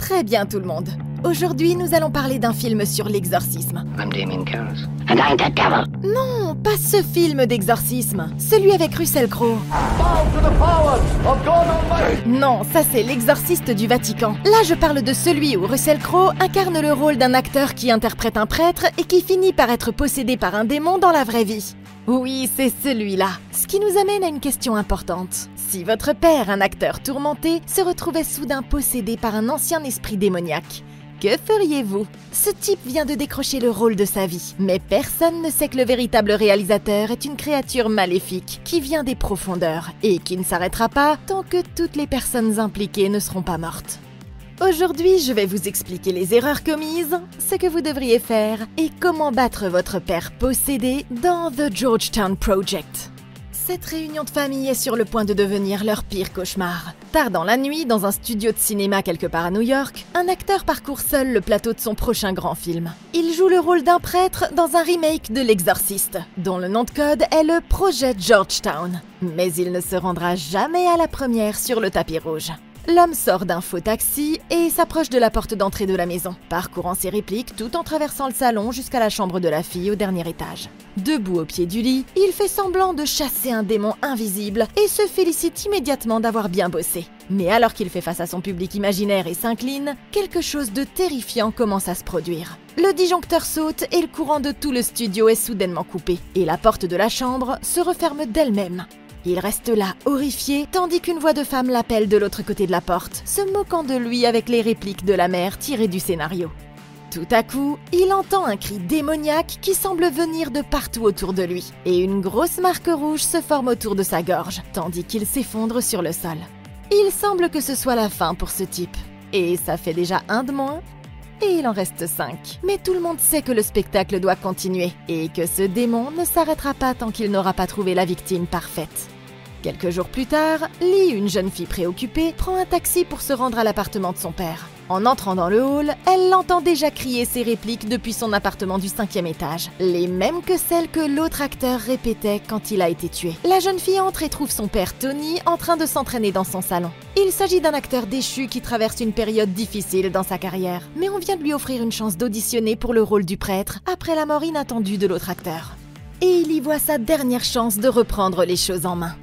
Très bien tout le monde. Aujourd'hui, nous allons parler d'un film sur l'exorcisme. I'm Damien Karras. And I'm the devil. Non, pas ce film d'exorcisme. Celui avec Russell Crowe. Non, ça c'est l'exorciste du Vatican. Là, je parle de celui où Russell Crowe incarne le rôle d'un acteur qui interprète un prêtre et qui finit par être possédé par un démon dans la vraie vie. Oui, c'est celui-là. Ce qui nous amène à une question importante. Si votre père, un acteur tourmenté, se retrouvait soudain possédé par un ancien esprit démoniaque, que feriez-vous? Ce type vient de décrocher le rôle de sa vie, mais personne ne sait que le véritable réalisateur est une créature maléfique qui vient des profondeurs et qui ne s'arrêtera pas tant que toutes les personnes impliquées ne seront pas mortes. Aujourd'hui, je vais vous expliquer les erreurs commises, ce que vous devriez faire et comment battre votre père possédé dans The Georgetown Project. Cette réunion de famille est sur le point de devenir leur pire cauchemar. Tard dans la nuit, dans un studio de cinéma quelque part à New York, un acteur parcourt seul le plateau de son prochain grand film. Il joue le rôle d'un prêtre dans un remake de L'Exorciste, dont le nom de code est le Projet Georgetown. Mais il ne se rendra jamais à la première sur le tapis rouge. L'homme sort d'un faux taxi et s'approche de la porte d'entrée de la maison, parcourant ses répliques tout en traversant le salon jusqu'à la chambre de la fille au dernier étage. Debout au pied du lit, il fait semblant de chasser un démon invisible et se félicite immédiatement d'avoir bien bossé. Mais alors qu'il fait face à son public imaginaire et s'incline, quelque chose de terrifiant commence à se produire. Le disjoncteur saute et le courant de tout le studio est soudainement coupé, et la porte de la chambre se referme d'elle-même. Il reste là, horrifié, tandis qu'une voix de femme l'appelle de l'autre côté de la porte, se moquant de lui avec les répliques de la mère tirées du scénario. Tout à coup, il entend un cri démoniaque qui semble venir de partout autour de lui, et une grosse marque rouge se forme autour de sa gorge, tandis qu'il s'effondre sur le sol. Il semble que ce soit la fin pour ce type, et ça fait déjà 1 de moins, et il en reste 5. Mais tout le monde sait que le spectacle doit continuer, et que ce démon ne s'arrêtera pas tant qu'il n'aura pas trouvé la victime parfaite. Quelques jours plus tard, Lee, une jeune fille préoccupée, prend un taxi pour se rendre à l'appartement de son père. En entrant dans le hall, elle l'entend déjà crier ses répliques depuis son appartement du 5e étage, les mêmes que celles que l'autre acteur répétait quand il a été tué. La jeune fille entre et trouve son père Tony en train de s'entraîner dans son salon. Il s'agit d'un acteur déchu qui traverse une période difficile dans sa carrière, mais on vient de lui offrir une chance d'auditionner pour le rôle du prêtre après la mort inattendue de l'autre acteur. Et il y voit sa dernière chance de reprendre les choses en main.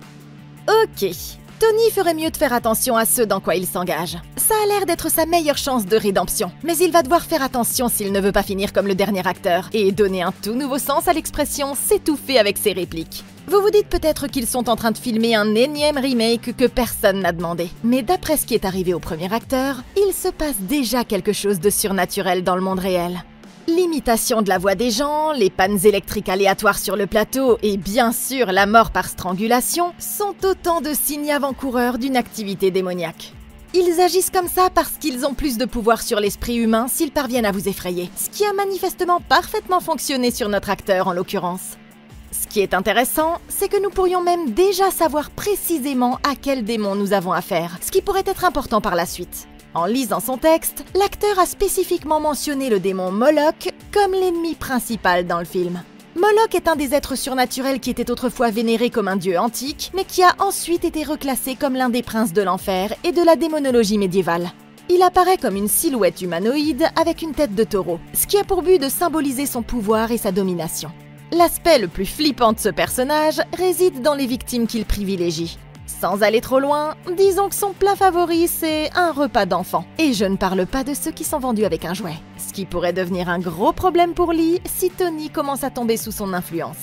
Ok, Tony ferait mieux de faire attention à ce dans quoi il s'engage. Ça a l'air d'être sa meilleure chance de rédemption, mais il va devoir faire attention s'il ne veut pas finir comme le dernier acteur et donner un tout nouveau sens à l'expression s'étouffer avec ses répliques. Vous vous dites peut-être qu'ils sont en train de filmer un énième remake que personne n'a demandé. Mais d'après ce qui est arrivé au premier acteur, il se passe déjà quelque chose de surnaturel dans le monde réel. L'imitation de la voix des gens, les pannes électriques aléatoires sur le plateau et bien sûr la mort par strangulation sont autant de signes avant-coureurs d'une activité démoniaque. Ils agissent comme ça parce qu'ils ont plus de pouvoir sur l'esprit humain s'ils parviennent à vous effrayer, ce qui a manifestement parfaitement fonctionné sur notre acteur en l'occurrence. Ce qui est intéressant, c'est que nous pourrions même déjà savoir précisément à quel démon nous avons affaire, ce qui pourrait être important par la suite. En lisant son texte, l'acteur a spécifiquement mentionné le démon Moloch comme l'ennemi principal dans le film. Moloch est un des êtres surnaturels qui était autrefois vénéré comme un dieu antique, mais qui a ensuite été reclassé comme l'un des princes de l'enfer et de la démonologie médiévale. Il apparaît comme une silhouette humanoïde avec une tête de taureau, ce qui a pour but de symboliser son pouvoir et sa domination. L'aspect le plus flippant de ce personnage réside dans les victimes qu'il privilégie. Sans aller trop loin, disons que son plat favori, c'est un repas d'enfant. Et je ne parle pas de ceux qui sont vendus avec un jouet. Ce qui pourrait devenir un gros problème pour Lee si Tony commence à tomber sous son influence.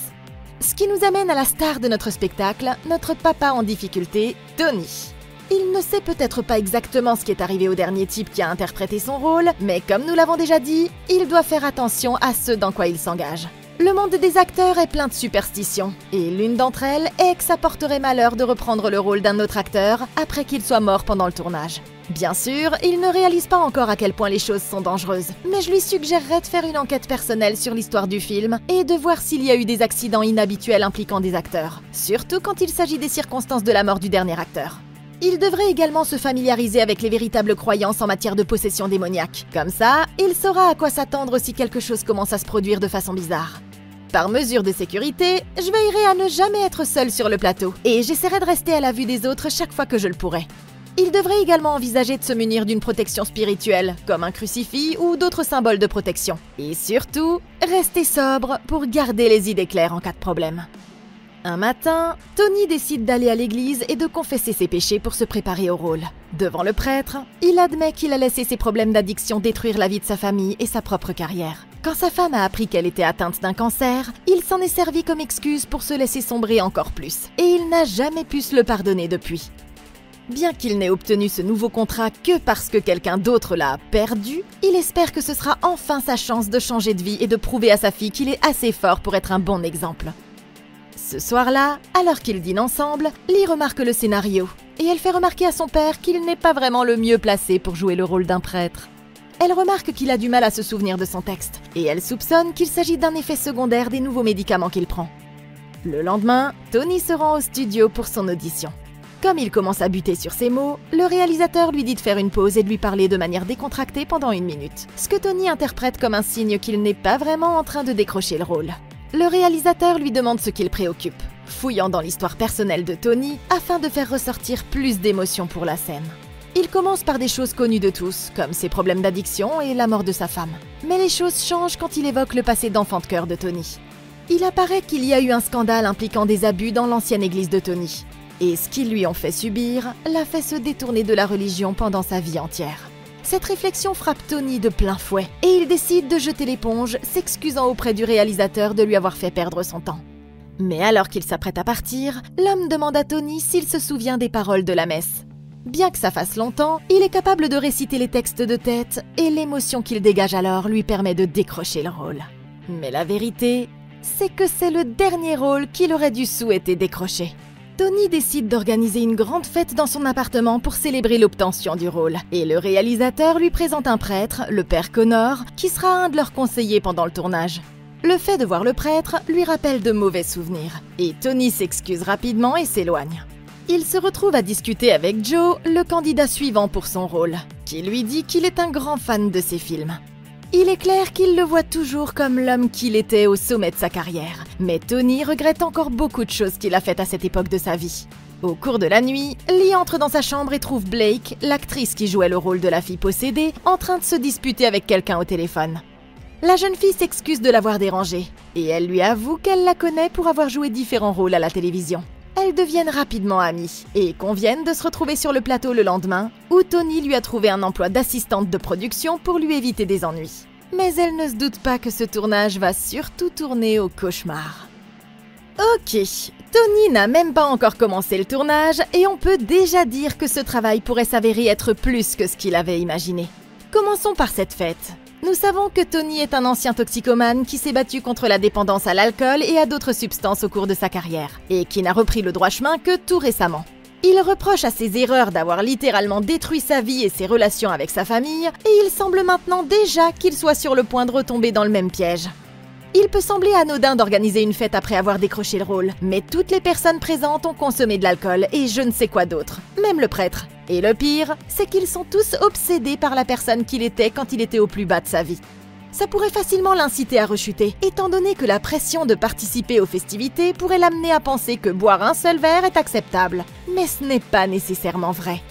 Ce qui nous amène à la star de notre spectacle, notre papa en difficulté, Tony. Il ne sait peut-être pas exactement ce qui est arrivé au dernier type qui a interprété son rôle, mais comme nous l'avons déjà dit, il doit faire attention à ce dans quoi il s'engage. Le monde des acteurs est plein de superstitions, et l'une d'entre elles est que ça porterait malheur de reprendre le rôle d'un autre acteur après qu'il soit mort pendant le tournage. Bien sûr, il ne réalise pas encore à quel point les choses sont dangereuses, mais je lui suggérerais de faire une enquête personnelle sur l'histoire du film et de voir s'il y a eu des accidents inhabituels impliquant des acteurs, surtout quand il s'agit des circonstances de la mort du dernier acteur. Il devrait également se familiariser avec les véritables croyances en matière de possession démoniaque. Comme ça, il saura à quoi s'attendre si quelque chose commence à se produire de façon bizarre. Par mesure de sécurité, je veillerai à ne jamais être seule sur le plateau, et j'essaierai de rester à la vue des autres chaque fois que je le pourrai. Il devrait également envisager de se munir d'une protection spirituelle, comme un crucifix ou d'autres symboles de protection. Et surtout, rester sobre pour garder les idées claires en cas de problème. Un matin, Tony décide d'aller à l'église et de confesser ses péchés pour se préparer au rôle. Devant le prêtre, il admet qu'il a laissé ses problèmes d'addiction détruire la vie de sa famille et sa propre carrière. Quand sa femme a appris qu'elle était atteinte d'un cancer, il s'en est servi comme excuse pour se laisser sombrer encore plus. Et il n'a jamais pu se le pardonner depuis. Bien qu'il n'ait obtenu ce nouveau contrat que parce que quelqu'un d'autre l'a perdu, il espère que ce sera enfin sa chance de changer de vie et de prouver à sa fille qu'il est assez fort pour être un bon exemple. Ce soir-là, alors qu'ils dînent ensemble, Lee remarque le scénario et elle fait remarquer à son père qu'il n'est pas vraiment le mieux placé pour jouer le rôle d'un prêtre. Elle remarque qu'il a du mal à se souvenir de son texte et elle soupçonne qu'il s'agit d'un effet secondaire des nouveaux médicaments qu'il prend. Le lendemain, Tony se rend au studio pour son audition. Comme il commence à buter sur ses mots, le réalisateur lui dit de faire une pause et de lui parler de manière décontractée pendant 1 minute, ce que Tony interprète comme un signe qu'il n'est pas vraiment en train de décrocher le rôle. Le réalisateur lui demande ce qui le préoccupe, fouillant dans l'histoire personnelle de Tony afin de faire ressortir plus d'émotions pour la scène. Il commence par des choses connues de tous, comme ses problèmes d'addiction et la mort de sa femme. Mais les choses changent quand il évoque le passé d'enfant de cœur de Tony. Il apparaît qu'il y a eu un scandale impliquant des abus dans l'ancienne église de Tony. Et ce qu'ils lui ont fait subir l'a fait se détourner de la religion pendant sa vie entière. Cette réflexion frappe Tony de plein fouet et il décide de jeter l'éponge, s'excusant auprès du réalisateur de lui avoir fait perdre son temps. Mais alors qu'il s'apprête à partir, l'homme demande à Tony s'il se souvient des paroles de la messe. Bien que ça fasse longtemps, il est capable de réciter les textes de tête et l'émotion qu'il dégage alors lui permet de décrocher le rôle. Mais la vérité, c'est que c'est le dernier rôle qu'il aurait dû souhaiter décrocher. Tony décide d'organiser une grande fête dans son appartement pour célébrer l'obtention du rôle. Et le réalisateur lui présente un prêtre, le père Connor, qui sera un de leurs conseillers pendant le tournage. Le fait de voir le prêtre lui rappelle de mauvais souvenirs. Et Tony s'excuse rapidement et s'éloigne. Il se retrouve à discuter avec Joe, le candidat suivant pour son rôle, qui lui dit qu'il est un grand fan de ses films. Il est clair qu'il le voit toujours comme l'homme qu'il était au sommet de sa carrière. Mais Tony regrette encore beaucoup de choses qu'il a faites à cette époque de sa vie. Au cours de la nuit, Lee entre dans sa chambre et trouve Blake, l'actrice qui jouait le rôle de la fille possédée, en train de se disputer avec quelqu'un au téléphone. La jeune fille s'excuse de l'avoir dérangée, et elle lui avoue qu'elle la connaît pour avoir joué différents rôles à la télévision. Elles deviennent rapidement amies et conviennent de se retrouver sur le plateau le lendemain, où Tony lui a trouvé un emploi d'assistante de production pour lui éviter des ennuis. Mais elle ne se doute pas que ce tournage va surtout tourner au cauchemar. Ok, Tony n'a même pas encore commencé le tournage et on peut déjà dire que ce travail pourrait s'avérer être plus que ce qu'il avait imaginé. Commençons par cette fête. Nous savons que Tony est un ancien toxicomane qui s'est battu contre la dépendance à l'alcool et à d'autres substances au cours de sa carrière, et qui n'a repris le droit chemin que tout récemment. Il reproche à ses erreurs d'avoir littéralement détruit sa vie et ses relations avec sa famille, et il semble maintenant déjà qu'il soit sur le point de retomber dans le même piège. Il peut sembler anodin d'organiser une fête après avoir décroché le rôle, mais toutes les personnes présentes ont consommé de l'alcool et je ne sais quoi d'autre, même le prêtre. Et le pire, c'est qu'ils sont tous obsédés par la personne qu'il était quand il était au plus bas de sa vie. Ça pourrait facilement l'inciter à rechuter, étant donné que la pression de participer aux festivités pourrait l'amener à penser que boire un seul verre est acceptable. Mais ce n'est pas nécessairement vrai.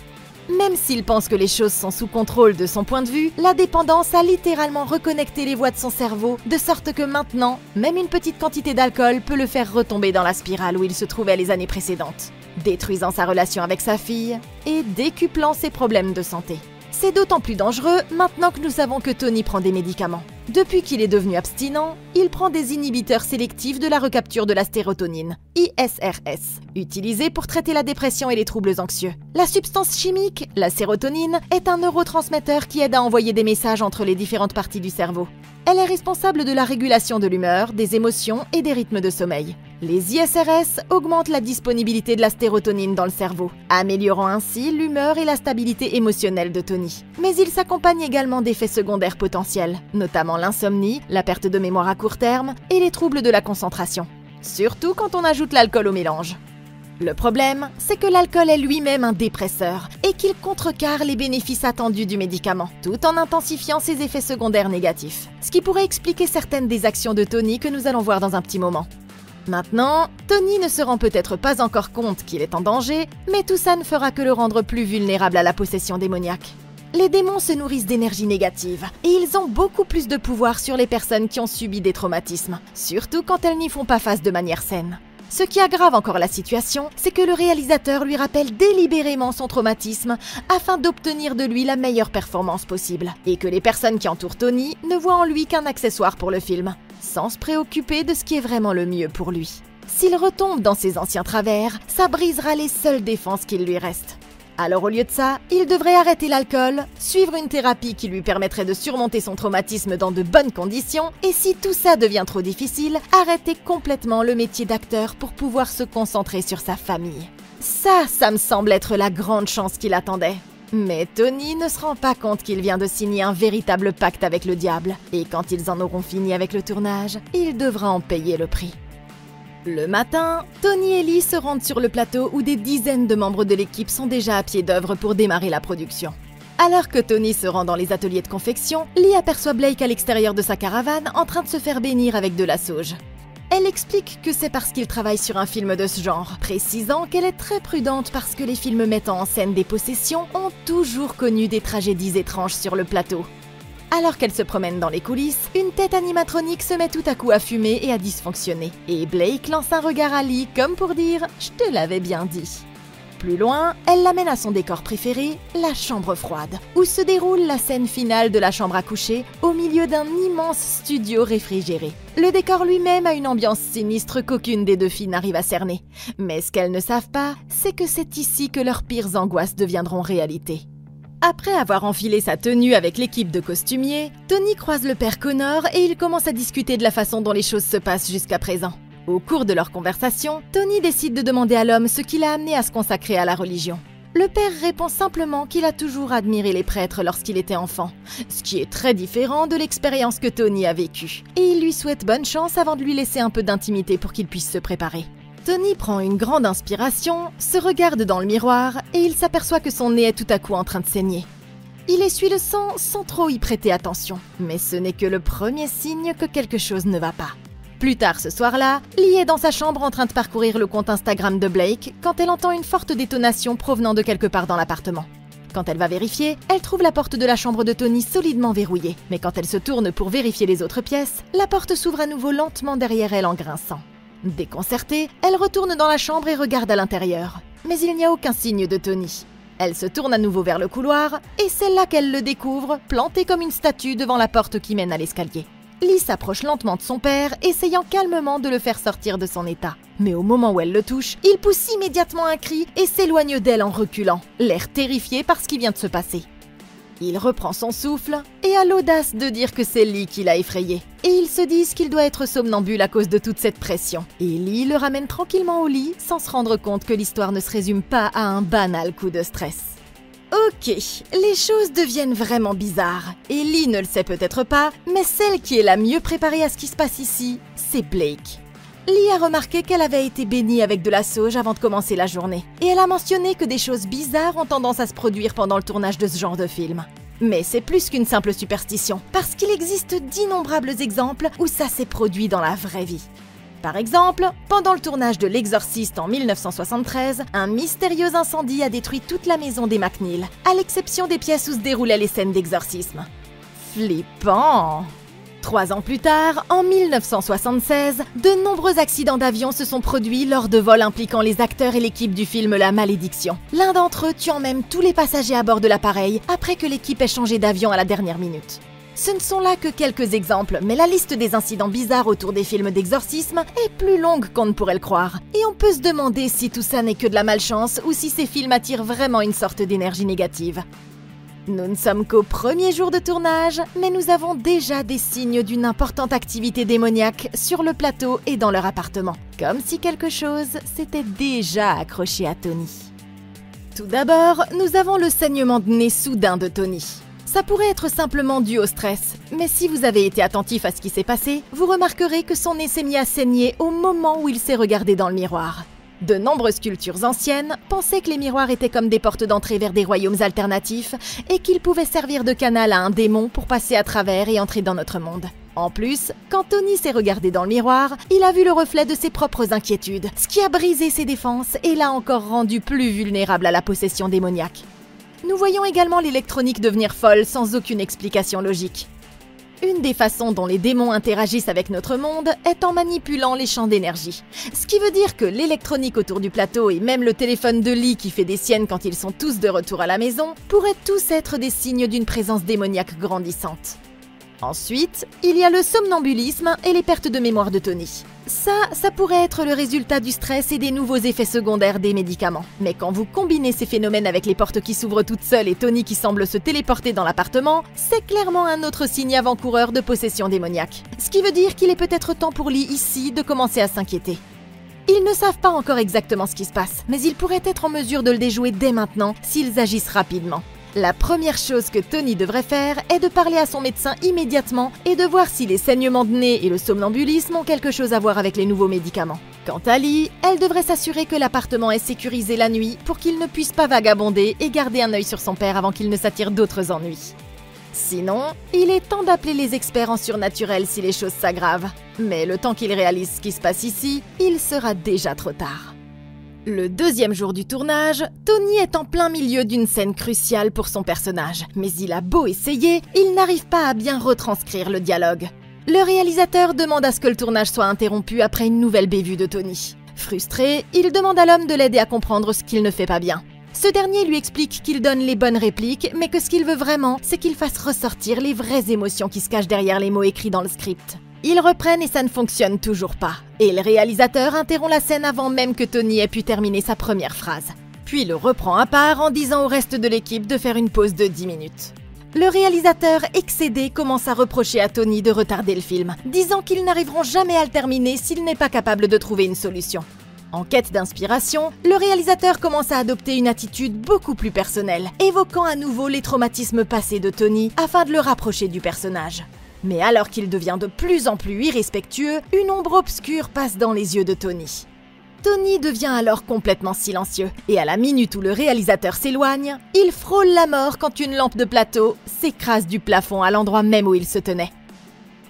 Même s'il pense que les choses sont sous contrôle de son point de vue, la dépendance a littéralement reconnecté les voies de son cerveau, de sorte que maintenant, même une petite quantité d'alcool peut le faire retomber dans la spirale où il se trouvait les années précédentes, détruisant sa relation avec sa fille et décuplant ses problèmes de santé. C'est d'autant plus dangereux maintenant que nous savons que Tony prend des médicaments. Depuis qu'il est devenu abstinent, il prend des inhibiteurs sélectifs de la recapture de la sérotonine, ISRS, utilisés pour traiter la dépression et les troubles anxieux. La substance chimique, la sérotonine, est un neurotransmetteur qui aide à envoyer des messages entre les différentes parties du cerveau. Elle est responsable de la régulation de l'humeur, des émotions et des rythmes de sommeil. Les ISRS augmentent la disponibilité de la sérotonine dans le cerveau, améliorant ainsi l'humeur et la stabilité émotionnelle de Tony. Mais ils s'accompagnent également d'effets secondaires potentiels, notamment l'insomnie, la perte de mémoire à court terme et les troubles de la concentration. Surtout quand on ajoute l'alcool au mélange. Le problème, c'est que l'alcool est lui-même un dépresseur et qu'il contrecarre les bénéfices attendus du médicament, tout en intensifiant ses effets secondaires négatifs. Ce qui pourrait expliquer certaines des actions de Tony que nous allons voir dans un petit moment. Maintenant, Tony ne se rend peut-être pas encore compte qu'il est en danger, mais tout ça ne fera que le rendre plus vulnérable à la possession démoniaque. Les démons se nourrissent d'énergie négative, et ils ont beaucoup plus de pouvoir sur les personnes qui ont subi des traumatismes, surtout quand elles n'y font pas face de manière saine. Ce qui aggrave encore la situation, c'est que le réalisateur lui rappelle délibérément son traumatisme afin d'obtenir de lui la meilleure performance possible, et que les personnes qui entourent Tony ne voient en lui qu'un accessoire pour le film, sans se préoccuper de ce qui est vraiment le mieux pour lui. S'il retombe dans ses anciens travers, ça brisera les seules défenses qu'il lui restent. Alors au lieu de ça, il devrait arrêter l'alcool, suivre une thérapie qui lui permettrait de surmonter son traumatisme dans de bonnes conditions, et si tout ça devient trop difficile, arrêter complètement le métier d'acteur pour pouvoir se concentrer sur sa famille. Ça me semble être la grande chance qu'il attendait. Mais Tony ne se rend pas compte qu'il vient de signer un véritable pacte avec le diable, et quand ils en auront fini avec le tournage, il devra en payer le prix. Le matin, Tony et Lee se rendent sur le plateau où des dizaines de membres de l'équipe sont déjà à pied d'œuvre pour démarrer la production. Alors que Tony se rend dans les ateliers de confection, Lee aperçoit Blake à l'extérieur de sa caravane en train de se faire bénir avec de la sauge. Elle explique que c'est parce qu'il travaille sur un film de ce genre, précisant qu'elle est très prudente parce que les films mettant en scène des possessions ont toujours connu des tragédies étranges sur le plateau. Alors qu'elle se promène dans les coulisses, une tête animatronique se met tout à coup à fumer et à dysfonctionner. Et Blake lance un regard à Lee comme pour dire « Je te l'avais bien dit ». Plus loin, elle l'amène à son décor préféré, la chambre froide, où se déroule la scène finale de la chambre à coucher, au milieu d'un immense studio réfrigéré. Le décor lui-même a une ambiance sinistre qu'aucune des deux filles n'arrive à cerner. Mais ce qu'elles ne savent pas, c'est que c'est ici que leurs pires angoisses deviendront réalité. Après avoir enfilé sa tenue avec l'équipe de costumiers, Tony croise le père Connor et ils commencent à discuter de la façon dont les choses se passent jusqu'à présent. Au cours de leur conversation, Tony décide de demander à l'homme ce qui l'a amené à se consacrer à la religion. Le père répond simplement qu'il a toujours admiré les prêtres lorsqu'il était enfant, ce qui est très différent de l'expérience que Tony a vécue, et il lui souhaite bonne chance avant de lui laisser un peu d'intimité pour qu'il puisse se préparer. Tony prend une grande inspiration, se regarde dans le miroir et il s'aperçoit que son nez est tout à coup en train de saigner. Il essuie le sang sans trop y prêter attention, mais ce n'est que le premier signe que quelque chose ne va pas. Plus tard ce soir-là, Lee est dans sa chambre en train de parcourir le compte Instagram de Blake quand elle entend une forte détonation provenant de quelque part dans l'appartement. Quand elle va vérifier, elle trouve la porte de la chambre de Tony solidement verrouillée, mais quand elle se tourne pour vérifier les autres pièces, la porte s'ouvre à nouveau lentement derrière elle en grinçant. Déconcertée, elle retourne dans la chambre et regarde à l'intérieur. Mais il n'y a aucun signe de Tony. Elle se tourne à nouveau vers le couloir, et c'est là qu'elle le découvre, planté comme une statue devant la porte qui mène à l'escalier. Lee s'approche lentement de son père, essayant calmement de le faire sortir de son état. Mais au moment où elle le touche, il pousse immédiatement un cri et s'éloigne d'elle en reculant, l'air terrifié par ce qui vient de se passer. Il reprend son souffle et a l'audace de dire que c'est Lee qui l'a effrayé. Et ils se disent qu'il doit être somnambule à cause de toute cette pression. Et Lee le ramène tranquillement au lit sans se rendre compte que l'histoire ne se résume pas à un banal coup de stress. Ok, les choses deviennent vraiment bizarres. Et Lee ne le sait peut-être pas, mais celle qui est la mieux préparée à ce qui se passe ici, c'est Blake. Lee a remarqué qu'elle avait été bénie avec de la sauge avant de commencer la journée, et elle a mentionné que des choses bizarres ont tendance à se produire pendant le tournage de ce genre de film. Mais c'est plus qu'une simple superstition, parce qu'il existe d'innombrables exemples où ça s'est produit dans la vraie vie. Par exemple, pendant le tournage de L'Exorciste en 1973, un mystérieux incendie a détruit toute la maison des McNeil, à l'exception des pièces où se déroulaient les scènes d'exorcisme. Flippant! 3 ans plus tard, en 1976, de nombreux accidents d'avion se sont produits lors de vols impliquant les acteurs et l'équipe du film La Malédiction. L'un d'entre eux tuant même tous les passagers à bord de l'appareil après que l'équipe ait changé d'avion à la dernière minute. Ce ne sont là que quelques exemples, mais la liste des incidents bizarres autour des films d'exorcisme est plus longue qu'on ne pourrait le croire. Et on peut se demander si tout ça n'est que de la malchance ou si ces films attirent vraiment une sorte d'énergie négative. Nous ne sommes qu'au premier jour de tournage, mais nous avons déjà des signes d'une importante activité démoniaque sur le plateau et dans leur appartement. Comme si quelque chose s'était déjà accroché à Tony. Tout d'abord, nous avons le saignement de nez soudain de Tony. Ça pourrait être simplement dû au stress, mais si vous avez été attentif à ce qui s'est passé, vous remarquerez que son nez s'est mis à saigner au moment où il s'est regardé dans le miroir. De nombreuses cultures anciennes pensaient que les miroirs étaient comme des portes d'entrée vers des royaumes alternatifs et qu'ils pouvaient servir de canal à un démon pour passer à travers et entrer dans notre monde. En plus, quand Tony s'est regardé dans le miroir, il a vu le reflet de ses propres inquiétudes, ce qui a brisé ses défenses et l'a encore rendu plus vulnérable à la possession démoniaque. Nous voyons également l'électronique devenir folle sans aucune explication logique. Une des façons dont les démons interagissent avec notre monde est en manipulant les champs d'énergie. Ce qui veut dire que l'électronique autour du plateau et même le téléphone de Lee qui fait des siennes quand ils sont tous de retour à la maison pourraient tous être des signes d'une présence démoniaque grandissante. Ensuite, il y a le somnambulisme et les pertes de mémoire de Tony. Ça pourrait être le résultat du stress et des nouveaux effets secondaires des médicaments. Mais quand vous combinez ces phénomènes avec les portes qui s'ouvrent toutes seules et Tony qui semble se téléporter dans l'appartement, c'est clairement un autre signe avant-coureur de possession démoniaque. Ce qui veut dire qu'il est peut-être temps pour Lee ici de commencer à s'inquiéter. Ils ne savent pas encore exactement ce qui se passe, mais ils pourraient être en mesure de le déjouer dès maintenant s'ils agissent rapidement. La première chose que Tony devrait faire est de parler à son médecin immédiatement et de voir si les saignements de nez et le somnambulisme ont quelque chose à voir avec les nouveaux médicaments. Quant à Lee, elle devrait s'assurer que l'appartement est sécurisé la nuit pour qu'il ne puisse pas vagabonder et garder un œil sur son père avant qu'il ne s'attire d'autres ennuis. Sinon, il est temps d'appeler les experts en surnaturel si les choses s'aggravent. Mais le temps qu'il réalise ce qui se passe ici, il sera déjà trop tard. Le deuxième jour du tournage, Tony est en plein milieu d'une scène cruciale pour son personnage. Mais il a beau essayer, il n'arrive pas à bien retranscrire le dialogue. Le réalisateur demande à ce que le tournage soit interrompu après une nouvelle bévue de Tony. Frustré, il demande à l'homme de l'aider à comprendre ce qu'il ne fait pas bien. Ce dernier lui explique qu'il donne les bonnes répliques, mais que ce qu'il veut vraiment, c'est qu'il fasse ressortir les vraies émotions qui se cachent derrière les mots écrits dans le script. Ils reprennent et ça ne fonctionne toujours pas. Et le réalisateur interrompt la scène avant même que Tony ait pu terminer sa première phrase. Puis le reprend à part en disant au reste de l'équipe de faire une pause de 10 minutes. Le réalisateur, excédé, commence à reprocher à Tony de retarder le film, disant qu'ils n'arriveront jamais à le terminer s'il n'est pas capable de trouver une solution. En quête d'inspiration, le réalisateur commence à adopter une attitude beaucoup plus personnelle, évoquant à nouveau les traumatismes passés de Tony afin de le rapprocher du personnage. Mais alors qu'il devient de plus en plus irrespectueux, une ombre obscure passe dans les yeux de Tony. Tony devient alors complètement silencieux, et à la minute où le réalisateur s'éloigne, il frôle la mort quand une lampe de plateau s'écrase du plafond à l'endroit même où il se tenait.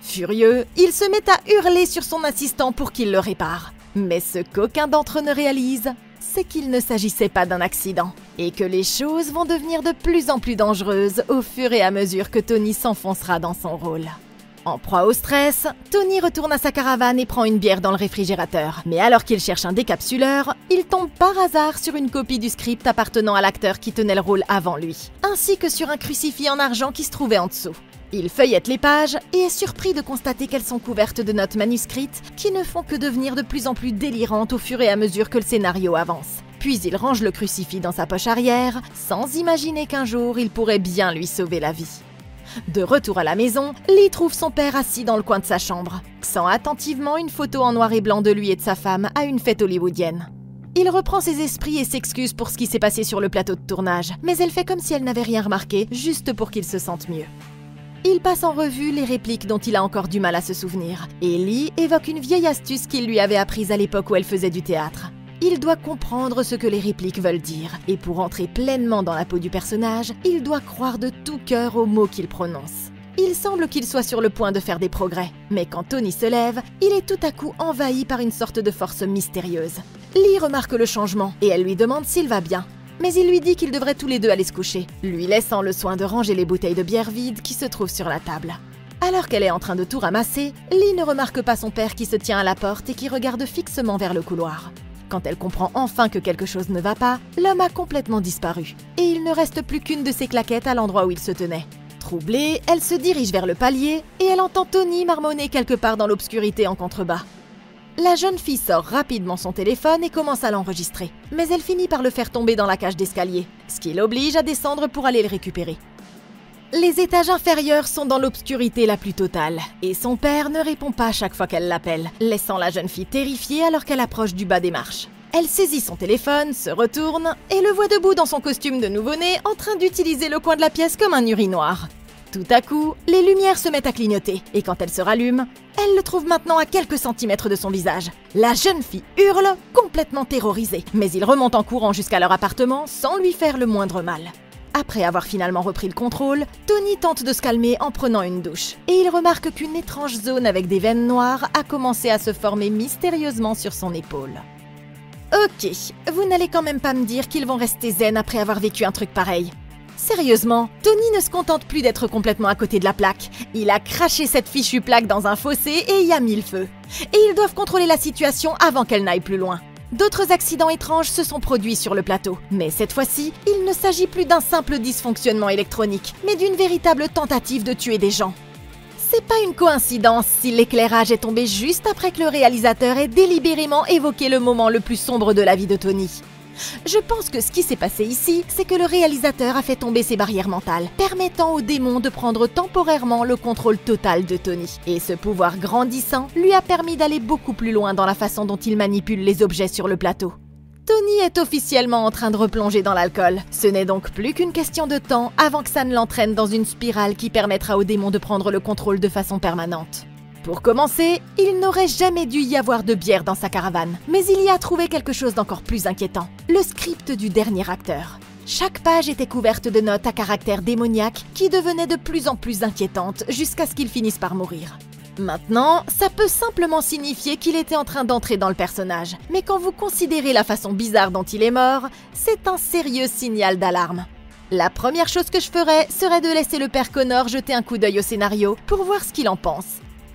Furieux, il se met à hurler sur son assistant pour qu'il le répare. Mais ce qu'aucun d'entre eux ne réalise, c'est qu'il ne s'agissait pas d'un accident, et que les choses vont devenir de plus en plus dangereuses au fur et à mesure que Tony s'enfoncera dans son rôle. En proie au stress, Tony retourne à sa caravane et prend une bière dans le réfrigérateur. Mais alors qu'il cherche un décapsuleur, il tombe par hasard sur une copie du script appartenant à l'acteur qui tenait le rôle avant lui, ainsi que sur un crucifix en argent qui se trouvait en dessous. Il feuillette les pages et est surpris de constater qu'elles sont couvertes de notes manuscrites qui ne font que devenir de plus en plus délirantes au fur et à mesure que le scénario avance. Puis il range le crucifix dans sa poche arrière, sans imaginer qu'un jour il pourrait bien lui sauver la vie. De retour à la maison, Lee trouve son père assis dans le coin de sa chambre, sent attentivement une photo en noir et blanc de lui et de sa femme à une fête hollywoodienne. Il reprend ses esprits et s'excuse pour ce qui s'est passé sur le plateau de tournage, mais elle fait comme si elle n'avait rien remarqué, juste pour qu'il se sente mieux. Il passe en revue les répliques dont il a encore du mal à se souvenir, et Lee évoque une vieille astuce qu'il lui avait apprise à l'époque où elle faisait du théâtre. Il doit comprendre ce que les répliques veulent dire, et pour entrer pleinement dans la peau du personnage, il doit croire de tout cœur aux mots qu'il prononce. Il semble qu'il soit sur le point de faire des progrès, mais quand Tony se lève, il est tout à coup envahi par une sorte de force mystérieuse. Lee remarque le changement, et elle lui demande s'il va bien. Mais il lui dit qu'ils devraient tous les deux aller se coucher, lui laissant le soin de ranger les bouteilles de bière vides qui se trouvent sur la table. Alors qu'elle est en train de tout ramasser, Lee ne remarque pas son père qui se tient à la porte et qui regarde fixement vers le couloir. Quand elle comprend enfin que quelque chose ne va pas, l'homme a complètement disparu, et il ne reste plus qu'une de ses claquettes à l'endroit où il se tenait. Troublée, elle se dirige vers le palier, et elle entend Tony marmonner quelque part dans l'obscurité en contrebas. La jeune fille sort rapidement son téléphone et commence à l'enregistrer, mais elle finit par le faire tomber dans la cage d'escalier, ce qui l'oblige à descendre pour aller le récupérer. Les étages inférieurs sont dans l'obscurité la plus totale, et son père ne répond pas chaque fois qu'elle l'appelle, laissant la jeune fille terrifiée alors qu'elle approche du bas des marches. Elle saisit son téléphone, se retourne, et le voit debout dans son costume de nouveau-né en train d'utiliser le coin de la pièce comme un urinoir. Tout à coup, les lumières se mettent à clignoter, et quand elle se rallume, elle le trouve maintenant à quelques centimètres de son visage. La jeune fille hurle, complètement terrorisée, mais il remonte en courant jusqu'à leur appartement sans lui faire le moindre mal. Après avoir finalement repris le contrôle, Tony tente de se calmer en prenant une douche. Et il remarque qu'une étrange zone avec des veines noires a commencé à se former mystérieusement sur son épaule. Ok, vous n'allez quand même pas me dire qu'ils vont rester zen après avoir vécu un truc pareil. Sérieusement, Tony ne se contente plus d'être complètement à côté de la plaque. Il a craché cette fichue plaque dans un fossé et y a mis le feu. Et ils doivent contrôler la situation avant qu'elle n'aille plus loin. D'autres accidents étranges se sont produits sur le plateau. Mais cette fois-ci, il ne s'agit plus d'un simple dysfonctionnement électronique, mais d'une véritable tentative de tuer des gens. C'est pas une coïncidence si l'éclairage est tombé juste après que le réalisateur ait délibérément évoqué le moment le plus sombre de la vie de Tony. Je pense que ce qui s'est passé ici, c'est que le réalisateur a fait tomber ses barrières mentales, permettant au démon de prendre temporairement le contrôle total de Tony. Et ce pouvoir grandissant lui a permis d'aller beaucoup plus loin dans la façon dont il manipule les objets sur le plateau. Tony est officiellement en train de replonger dans l'alcool. Ce n'est donc plus qu'une question de temps avant que ça ne l'entraîne dans une spirale qui permettra au démon de prendre le contrôle de façon permanente. Pour commencer, il n'aurait jamais dû y avoir de bière dans sa caravane, mais il y a trouvé quelque chose d'encore plus inquiétant, le script du dernier acteur. Chaque page était couverte de notes à caractère démoniaque qui devenaient de plus en plus inquiétantes jusqu'à ce qu'il finisse par mourir. Maintenant, ça peut simplement signifier qu'il était en train d'entrer dans le personnage, mais quand vous considérez la façon bizarre dont il est mort, c'est un sérieux signal d'alarme. La première chose que je ferais serait de laisser le père Connor jeter un coup d'œil au scénario pour voir ce qu'il en pense.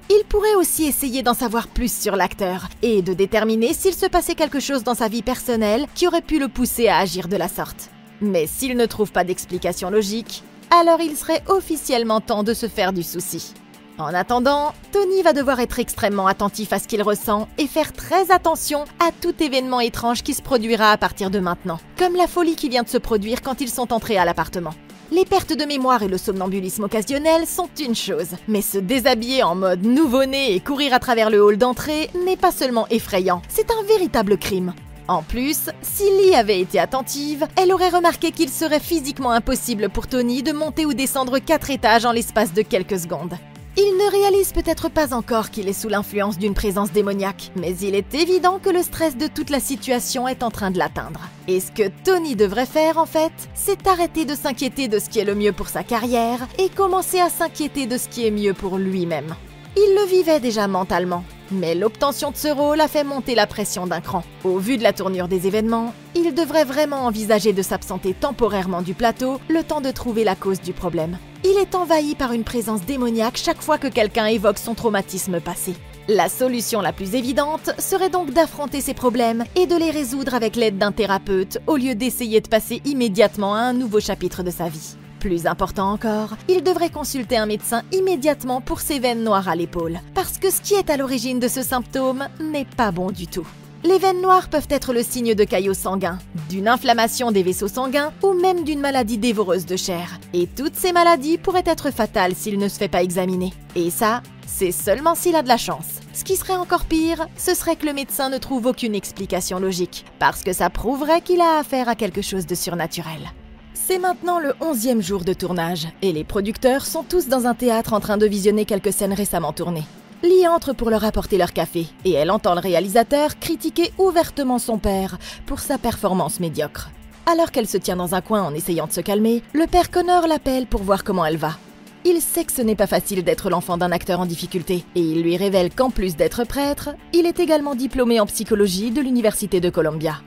Il pourrait aussi essayer d'en savoir plus sur l'acteur et de déterminer s'il se passait quelque chose dans sa vie personnelle qui aurait pu le pousser à agir de la sorte. Mais s'il ne trouve pas d'explication logique, alors il serait officiellement temps de se faire du souci. En attendant, Tony va devoir être extrêmement attentif à ce qu'il ressent et faire très attention à tout événement étrange qui se produira à partir de maintenant, comme la folie qui vient de se produire quand ils sont entrés à l'appartement. Les pertes de mémoire et le somnambulisme occasionnel sont une chose, mais se déshabiller en mode nouveau-né et courir à travers le hall d'entrée n'est pas seulement effrayant, c'est un véritable crime. En plus, si Lee avait été attentive, elle aurait remarqué qu'il serait physiquement impossible pour Tony de monter ou descendre 4 étages en l'espace de quelques secondes. Il ne réalise peut-être pas encore qu'il est sous l'influence d'une présence démoniaque, mais il est évident que le stress de toute la situation est en train de l'atteindre. Et ce que Tony devrait faire en fait, c'est arrêter de s'inquiéter de ce qui est le mieux pour sa carrière et commencer à s'inquiéter de ce qui est mieux pour lui-même. Il le vivait déjà mentalement, mais l'obtention de ce rôle a fait monter la pression d'un cran. Au vu de la tournure des événements, il devrait vraiment envisager de s'absenter temporairement du plateau, le temps de trouver la cause du problème. Il est envahi par une présence démoniaque chaque fois que quelqu'un évoque son traumatisme passé. La solution la plus évidente serait donc d'affronter ces problèmes et de les résoudre avec l'aide d'un thérapeute au lieu d'essayer de passer immédiatement à un nouveau chapitre de sa vie. Plus important encore, il devrait consulter un médecin immédiatement pour ses veines noires à l'épaule, parce que ce qui est à l'origine de ce symptôme n'est pas bon du tout. Les veines noires peuvent être le signe de caillots sanguins, d'une inflammation des vaisseaux sanguins ou même d'une maladie dévoreuse de chair. Et toutes ces maladies pourraient être fatales s'il ne se fait pas examiner. Et ça, c'est seulement s'il a de la chance. Ce qui serait encore pire, ce serait que le médecin ne trouve aucune explication logique, parce que ça prouverait qu'il a affaire à quelque chose de surnaturel. C'est maintenant le 11e jour de tournage, et les producteurs sont tous dans un théâtre en train de visionner quelques scènes récemment tournées. Lee entre pour leur apporter leur café, et elle entend le réalisateur critiquer ouvertement son père pour sa performance médiocre. Alors qu'elle se tient dans un coin en essayant de se calmer, le père Connor l'appelle pour voir comment elle va. Il sait que ce n'est pas facile d'être l'enfant d'un acteur en difficulté, et il lui révèle qu'en plus d'être prêtre, il est également diplômé en psychologie de l'université de Columbia.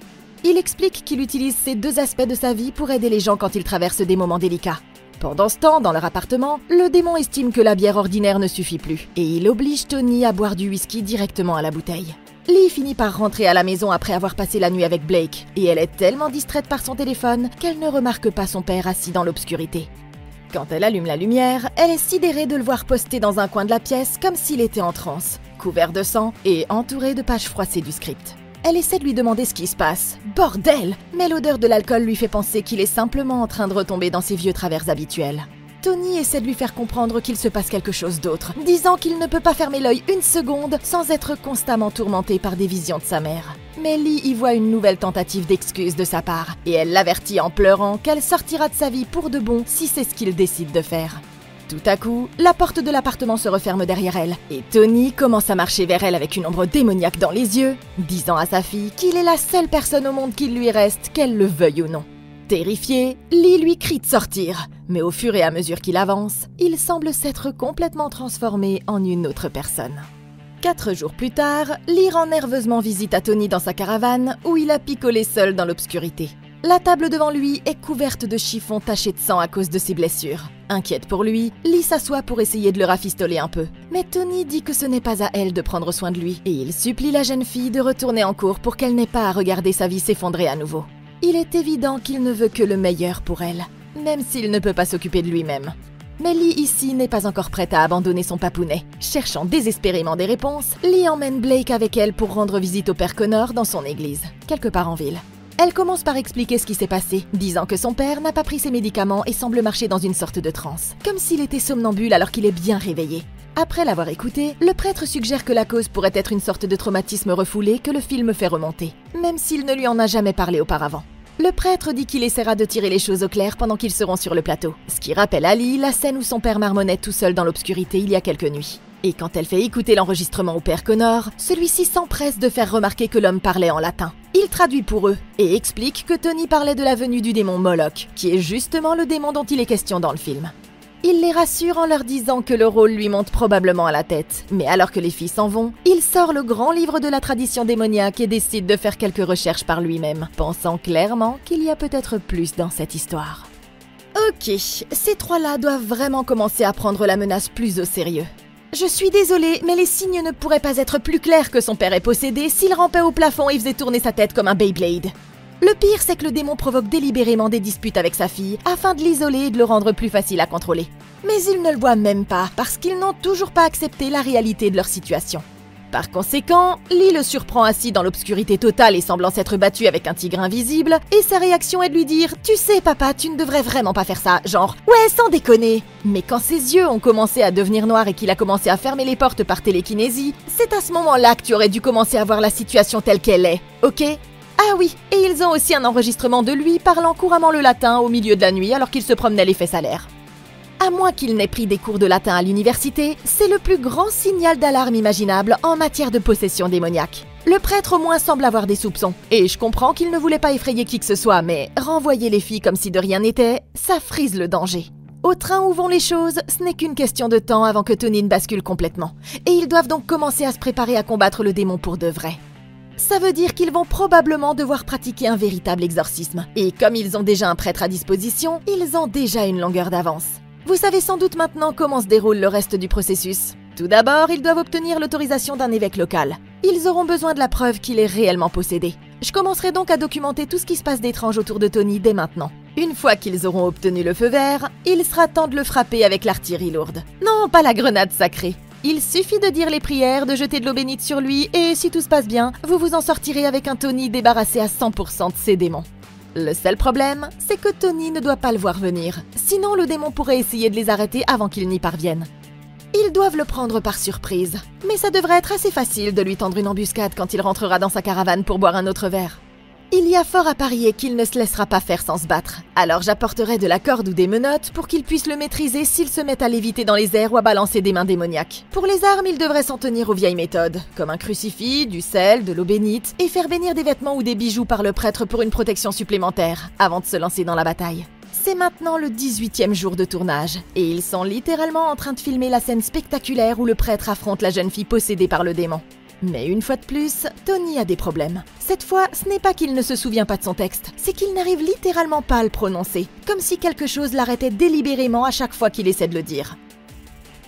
Il explique qu'il utilise ces deux aspects de sa vie pour aider les gens quand ils traversent des moments délicats. Pendant ce temps, dans leur appartement, le démon estime que la bière ordinaire ne suffit plus, et il oblige Tony à boire du whisky directement à la bouteille. Lee finit par rentrer à la maison après avoir passé la nuit avec Blake, et elle est tellement distraite par son téléphone qu'elle ne remarque pas son père assis dans l'obscurité. Quand elle allume la lumière, elle est sidérée de le voir posté dans un coin de la pièce comme s'il était en transe, couvert de sang et entouré de pages froissées du script. Elle essaie de lui demander ce qui se passe. Bordel! Mais l'odeur de l'alcool lui fait penser qu'il est simplement en train de retomber dans ses vieux travers habituels. Tony essaie de lui faire comprendre qu'il se passe quelque chose d'autre, disant qu'il ne peut pas fermer l'œil une seconde sans être constamment tourmenté par des visions de sa mère. Mais Lee y voit une nouvelle tentative d'excuse de sa part, et elle l'avertit en pleurant qu'elle sortira de sa vie pour de bon si c'est ce qu'il décide de faire. Tout à coup, la porte de l'appartement se referme derrière elle, et Tony commence à marcher vers elle avec une ombre démoniaque dans les yeux, disant à sa fille qu'il est la seule personne au monde qui lui reste, qu'elle le veuille ou non. Terrifié, Lee lui crie de sortir, mais au fur et à mesure qu'il avance, il semble s'être complètement transformé en une autre personne. 4 jours plus tard, Lee rend nerveusement visite à Tony dans sa caravane où il a picolé seul dans l'obscurité. La table devant lui est couverte de chiffons tachés de sang à cause de ses blessures. Inquiète pour lui, Lee s'assoit pour essayer de le rafistoler un peu. Mais Tony dit que ce n'est pas à elle de prendre soin de lui et il supplie la jeune fille de retourner en cours pour qu'elle n'ait pas à regarder sa vie s'effondrer à nouveau. Il est évident qu'il ne veut que le meilleur pour elle, même s'il ne peut pas s'occuper de lui-même. Mais Lee ici n'est pas encore prête à abandonner son papounet. Cherchant désespérément des réponses, Lee emmène Blake avec elle pour rendre visite au père Connor dans son église, quelque part en ville. Elle commence par expliquer ce qui s'est passé, disant que son père n'a pas pris ses médicaments et semble marcher dans une sorte de transe, comme s'il était somnambule alors qu'il est bien réveillé. Après l'avoir écouté, le prêtre suggère que la cause pourrait être une sorte de traumatisme refoulé que le film fait remonter, même s'il ne lui en a jamais parlé auparavant. Le prêtre dit qu'il essaiera de tirer les choses au clair pendant qu'ils seront sur le plateau, ce qui rappelle à Lee la scène où son père marmonnait tout seul dans l'obscurité il y a quelques nuits. Et quand elle fait écouter l'enregistrement au père Connor, celui-ci s'empresse de faire remarquer que l'homme parlait en latin. Il traduit pour eux et explique que Tony parlait de la venue du démon Moloch, qui est justement le démon dont il est question dans le film. Il les rassure en leur disant que le rôle lui monte probablement à la tête, mais alors que les filles s'en vont, il sort le grand livre de la tradition démoniaque et décide de faire quelques recherches par lui-même, pensant clairement qu'il y a peut-être plus dans cette histoire. Ok, ces trois-là doivent vraiment commencer à prendre la menace plus au sérieux. Je suis désolée, mais les signes ne pourraient pas être plus clairs que son père est possédé s'il rampait au plafond et faisait tourner sa tête comme un Beyblade. Le pire, c'est que le démon provoque délibérément des disputes avec sa fille afin de l'isoler et de le rendre plus facile à contrôler. Mais ils ne le voient même pas parce qu'ils n'ont toujours pas accepté la réalité de leur situation. Par conséquent, Lee le surprend assis dans l'obscurité totale et semblant s'être battu avec un tigre invisible, et sa réaction est de lui dire « Tu sais papa, tu ne devrais vraiment pas faire ça », genre « Ouais, sans déconner ». Mais quand ses yeux ont commencé à devenir noirs et qu'il a commencé à fermer les portes par télékinésie, c'est à ce moment-là que tu aurais dû commencer à voir la situation telle qu'elle est, ok ? Ah oui, et ils ont aussi un enregistrement de lui parlant couramment le latin au milieu de la nuit alors qu'il se promenait les fesses à l'air. À moins qu'il n'ait pris des cours de latin à l'université, c'est le plus grand signal d'alarme imaginable en matière de possession démoniaque. Le prêtre au moins semble avoir des soupçons, et je comprends qu'il ne voulait pas effrayer qui que ce soit, mais renvoyer les filles comme si de rien n'était, ça frise le danger. Au train où vont les choses, ce n'est qu'une question de temps avant que Tony ne bascule complètement, et ils doivent donc commencer à se préparer à combattre le démon pour de vrai. Ça veut dire qu'ils vont probablement devoir pratiquer un véritable exorcisme, et comme ils ont déjà un prêtre à disposition, ils ont déjà une longueur d'avance. Vous savez sans doute maintenant comment se déroule le reste du processus. Tout d'abord, ils doivent obtenir l'autorisation d'un évêque local. Ils auront besoin de la preuve qu'il est réellement possédé. Je commencerai donc à documenter tout ce qui se passe d'étrange autour de Tony dès maintenant. Une fois qu'ils auront obtenu le feu vert, il sera temps de le frapper avec l'artillerie lourde. Non, pas la grenade sacrée. Il suffit de dire les prières, de jeter de l'eau bénite sur lui, et si tout se passe bien, vous vous en sortirez avec un Tony débarrassé à 100% de ses démons. Le seul problème, c'est que Tony ne doit pas le voir venir, sinon le démon pourrait essayer de les arrêter avant qu'ils n'y parviennent. Ils doivent le prendre par surprise, mais ça devrait être assez facile de lui tendre une embuscade quand il rentrera dans sa caravane pour boire un autre verre. Il y a fort à parier qu'il ne se laissera pas faire sans se battre, alors j'apporterai de la corde ou des menottes pour qu'il puisse le maîtriser s'il se met à léviter dans les airs ou à balancer des mains démoniaques. Pour les armes, il devrait s'en tenir aux vieilles méthodes, comme un crucifix, du sel, de l'eau bénite, et faire bénir des vêtements ou des bijoux par le prêtre pour une protection supplémentaire, avant de se lancer dans la bataille. C'est maintenant le 18e jour de tournage, et ils sont littéralement en train de filmer la scène spectaculaire où le prêtre affronte la jeune fille possédée par le démon. Mais une fois de plus, Tony a des problèmes. Cette fois, ce n'est pas qu'il ne se souvient pas de son texte, c'est qu'il n'arrive littéralement pas à le prononcer, comme si quelque chose l'arrêtait délibérément à chaque fois qu'il essaie de le dire.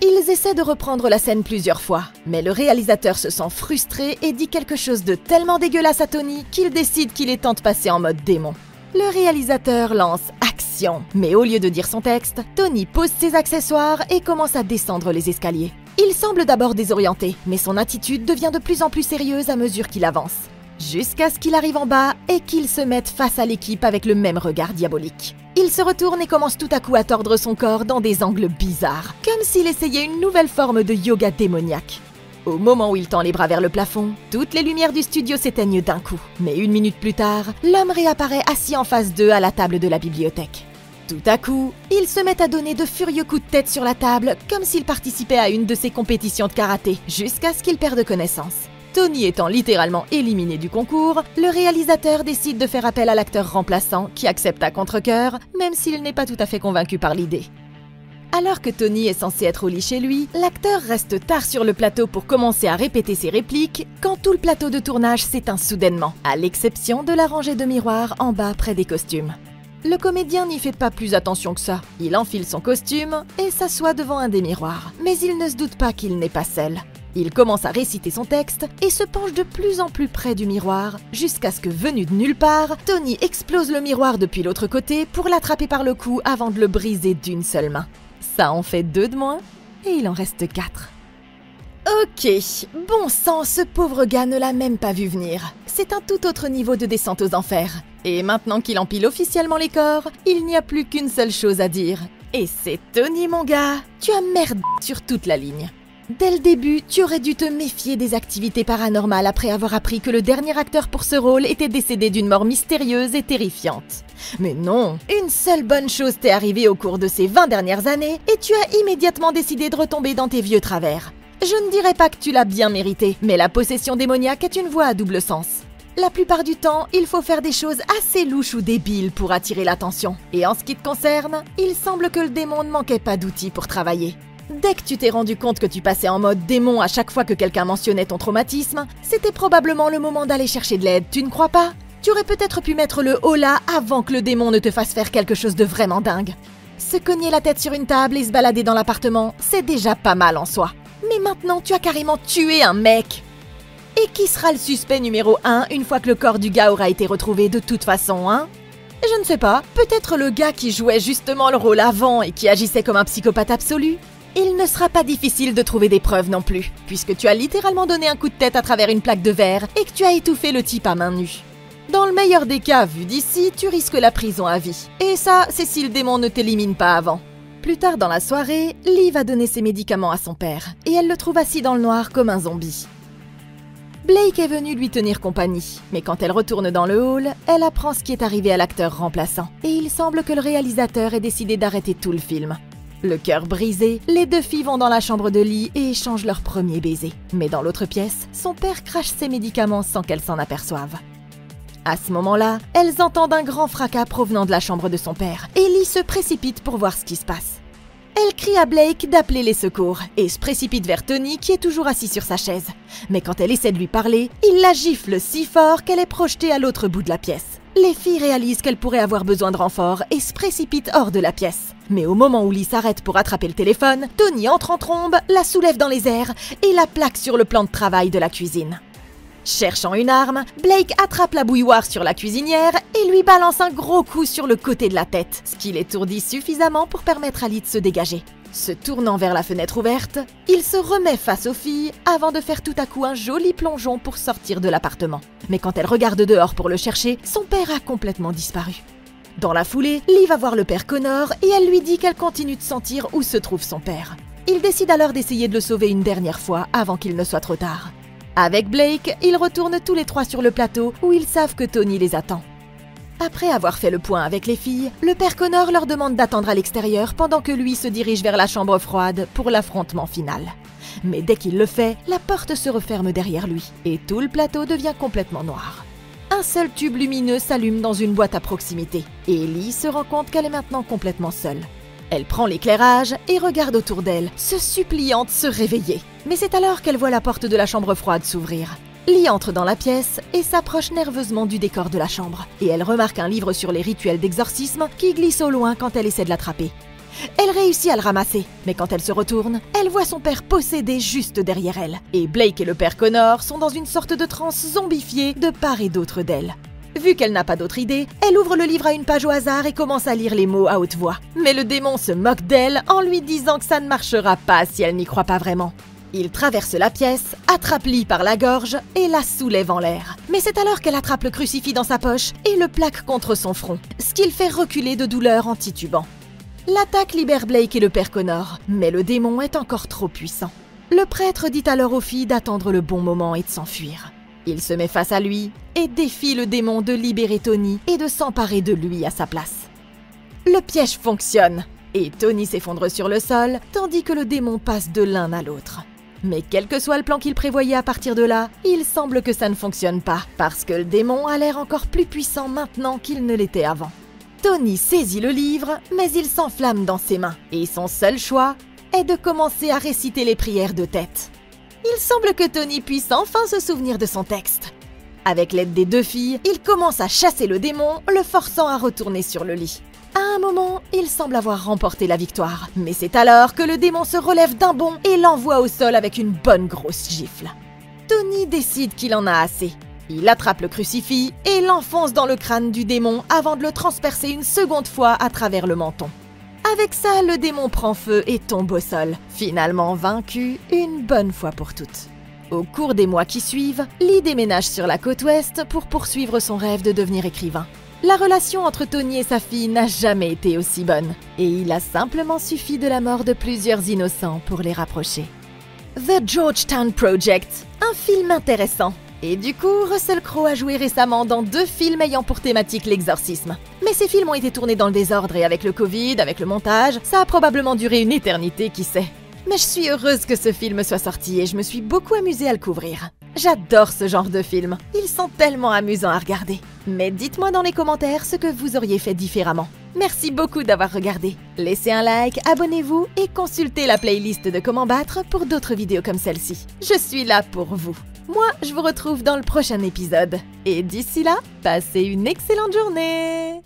Ils essaient de reprendre la scène plusieurs fois, mais le réalisateur se sent frustré et dit quelque chose de tellement dégueulasse à Tony qu'il décide qu'il est temps de passer en mode démon. Le réalisateur lance action, mais au lieu de dire son texte, Tony pose ses accessoires et commence à descendre les escaliers. Il semble d'abord désorienté, mais son attitude devient de plus en plus sérieuse à mesure qu'il avance. Jusqu'à ce qu'il arrive en bas et qu'il se mette face à l'équipe avec le même regard diabolique. Il se retourne et commence tout à coup à tordre son corps dans des angles bizarres, comme s'il essayait une nouvelle forme de yoga démoniaque. Au moment où il tend les bras vers le plafond, toutes les lumières du studio s'éteignent d'un coup. Mais une minute plus tard, l'homme réapparaît assis en face d'eux à la table de la bibliothèque. Tout à coup, il se met à donner de furieux coups de tête sur la table, comme s'il participait à une de ses compétitions de karaté, jusqu'à ce qu'il perde connaissance. Tony étant littéralement éliminé du concours, le réalisateur décide de faire appel à l'acteur remplaçant qui accepte à contre-cœur, même s'il n'est pas tout à fait convaincu par l'idée. Alors que Tony est censé être au lit chez lui, l'acteur reste tard sur le plateau pour commencer à répéter ses répliques quand tout le plateau de tournage s'éteint soudainement, à l'exception de la rangée de miroirs en bas près des costumes. Le comédien n'y fait pas plus attention que ça. Il enfile son costume et s'assoit devant un des miroirs. Mais il ne se doute pas qu'il n'est pas seul. Il commence à réciter son texte et se penche de plus en plus près du miroir, jusqu'à ce que, venu de nulle part, Tony explose le miroir depuis l'autre côté pour l'attraper par le cou avant de le briser d'une seule main. Ça en fait 2 de moins, et il en reste 4. Ok, bon sang, ce pauvre gars ne l'a même pas vu venir. C'est un tout autre niveau de descente aux enfers. Et maintenant qu'il empile officiellement les corps, il n'y a plus qu'une seule chose à dire. Et c'est Tony, mon gars, tu as merdé sur toute la ligne. Dès le début, tu aurais dû te méfier des activités paranormales après avoir appris que le dernier acteur pour ce rôle était décédé d'une mort mystérieuse et terrifiante. Mais non, une seule bonne chose t'est arrivée au cours de ces 20 dernières années et tu as immédiatement décidé de retomber dans tes vieux travers. Je ne dirais pas que tu l'as bien mérité, mais la possession démoniaque est une voie à double sens. La plupart du temps, il faut faire des choses assez louches ou débiles pour attirer l'attention. Et en ce qui te concerne, il semble que le démon ne manquait pas d'outils pour travailler. Dès que tu t'es rendu compte que tu passais en mode démon à chaque fois que quelqu'un mentionnait ton traumatisme, c'était probablement le moment d'aller chercher de l'aide, tu ne crois pas? Tu aurais peut-être pu mettre le haut là avant que le démon ne te fasse faire quelque chose de vraiment dingue. Se cogner la tête sur une table et se balader dans l'appartement, c'est déjà pas mal en soi. Mais maintenant, tu as carrément tué un mec. Et qui sera le suspect numéro 1 une fois que le corps du gars aura été retrouvé de toute façon, hein? Je ne sais pas, peut-être le gars qui jouait justement le rôle avant et qui agissait comme un psychopathe absolu? Il ne sera pas difficile de trouver des preuves non plus, puisque tu as littéralement donné un coup de tête à travers une plaque de verre et que tu as étouffé le type à main nue. Dans le meilleur des cas, vu d'ici, tu risques la prison à vie. Et ça, c'est si le démon ne t'élimine pas avant. Plus tard dans la soirée, Lee va donner ses médicaments à son père, et elle le trouve assis dans le noir comme un zombie. Blake est venu lui tenir compagnie, mais quand elle retourne dans le hall, elle apprend ce qui est arrivé à l'acteur remplaçant, et il semble que le réalisateur ait décidé d'arrêter tout le film. Le cœur brisé, les 2 filles vont dans la chambre de Lee et échangent leur premier baiser. Mais dans l'autre pièce, son père crache ses médicaments sans qu'elles s'en aperçoivent. À ce moment-là, elles entendent un grand fracas provenant de la chambre de son père, et Lee se précipite pour voir ce qui se passe. Elle crie à Blake d'appeler les secours et se précipite vers Tony qui est toujours assis sur sa chaise. Mais quand elle essaie de lui parler, il la gifle si fort qu'elle est projetée à l'autre bout de la pièce. Les filles réalisent qu'elles pourraient avoir besoin de renfort et se précipitent hors de la pièce. Mais au moment où Lee s'arrête pour attraper le téléphone, Tony entre en trombe, la soulève dans les airs et la plaque sur le plan de travail de la cuisine. Cherchant une arme, Blake attrape la bouilloire sur la cuisinière et lui balance un gros coup sur le côté de la tête, ce qui l'étourdit suffisamment pour permettre à Lee de se dégager. Se tournant vers la fenêtre ouverte, il se remet face aux filles avant de faire tout à coup un joli plongeon pour sortir de l'appartement. Mais quand elle regarde dehors pour le chercher, son père a complètement disparu. Dans la foulée, Lee va voir le père Connor et elle lui dit qu'elle continue de sentir où se trouve son père. Il décide alors d'essayer de le sauver une dernière fois avant qu'il ne soit trop tard. Avec Blake, ils retournent tous les 3 sur le plateau où ils savent que Tony les attend. Après avoir fait le point avec les filles, le père Connor leur demande d'attendre à l'extérieur pendant que lui se dirige vers la chambre froide pour l'affrontement final. Mais dès qu'il le fait, la porte se referme derrière lui et tout le plateau devient complètement noir. Un seul tube lumineux s'allume dans une boîte à proximité et Lee se rend compte qu'elle est maintenant complètement seule. Elle prend l'éclairage et regarde autour d'elle, se suppliant de se réveiller. Mais c'est alors qu'elle voit la porte de la chambre froide s'ouvrir. Lee entre dans la pièce et s'approche nerveusement du décor de la chambre. Et elle remarque un livre sur les rituels d'exorcisme qui glisse au loin quand elle essaie de l'attraper. Elle réussit à le ramasser, mais quand elle se retourne, elle voit son père possédé juste derrière elle. Et Blake et le père Connor sont dans une sorte de transe zombifiée de part et d'autre d'elle. Vu qu'elle n'a pas d'autre idée, elle ouvre le livre à une page au hasard et commence à lire les mots à haute voix. Mais le démon se moque d'elle en lui disant que ça ne marchera pas si elle n'y croit pas vraiment. Il traverse la pièce, attrape Lee par la gorge et la soulève en l'air. Mais c'est alors qu'elle attrape le crucifix dans sa poche et le plaque contre son front, ce qui le fait reculer de douleur en titubant. L'attaque libère Blake et le père Connor, mais le démon est encore trop puissant. Le prêtre dit alors aux filles d'attendre le bon moment et de s'enfuir. Il se met face à lui et défie le démon de libérer Tony et de s'emparer de lui à sa place. Le piège fonctionne et Tony s'effondre sur le sol tandis que le démon passe de l'un à l'autre. Mais quel que soit le plan qu'il prévoyait à partir de là, il semble que ça ne fonctionne pas, parce que le démon a l'air encore plus puissant maintenant qu'il ne l'était avant. Tony saisit le livre, mais il s'enflamme dans ses mains, et son seul choix est de commencer à réciter les prières de tête. Il semble que Tony puisse enfin se souvenir de son texte. Avec l'aide des deux filles, il commence à chasser le démon, le forçant à retourner sur le lit. À un moment, il semble avoir remporté la victoire, mais c'est alors que le démon se relève d'un bond et l'envoie au sol avec une bonne grosse gifle. Tony décide qu'il en a assez. Il attrape le crucifix et l'enfonce dans le crâne du démon avant de le transpercer une seconde fois à travers le menton. Avec ça, le démon prend feu et tombe au sol, finalement vaincu une bonne fois pour toutes. Au cours des mois qui suivent, Lee déménage sur la côte ouest pour poursuivre son rêve de devenir écrivain. La relation entre Tony et sa fille n'a jamais été aussi bonne, et il a simplement suffi de la mort de plusieurs innocents pour les rapprocher. The Georgetown Project, un film intéressant. Et du coup, Russell Crowe a joué récemment dans 2 films ayant pour thématique l'exorcisme. Mais ces films ont été tournés dans le désordre et avec le Covid, avec le montage, ça a probablement duré une éternité, qui sait. Mais je suis heureuse que ce film soit sorti et je me suis beaucoup amusée à le couvrir. J'adore ce genre de films, ils sont tellement amusants à regarder. Mais dites-moi dans les commentaires ce que vous auriez fait différemment. Merci beaucoup d'avoir regardé. Laissez un like, abonnez-vous et consultez la playlist de Comment Battre pour d'autres vidéos comme celle-ci. Je suis là pour vous. Moi, je vous retrouve dans le prochain épisode. Et d'ici là, passez une excellente journée!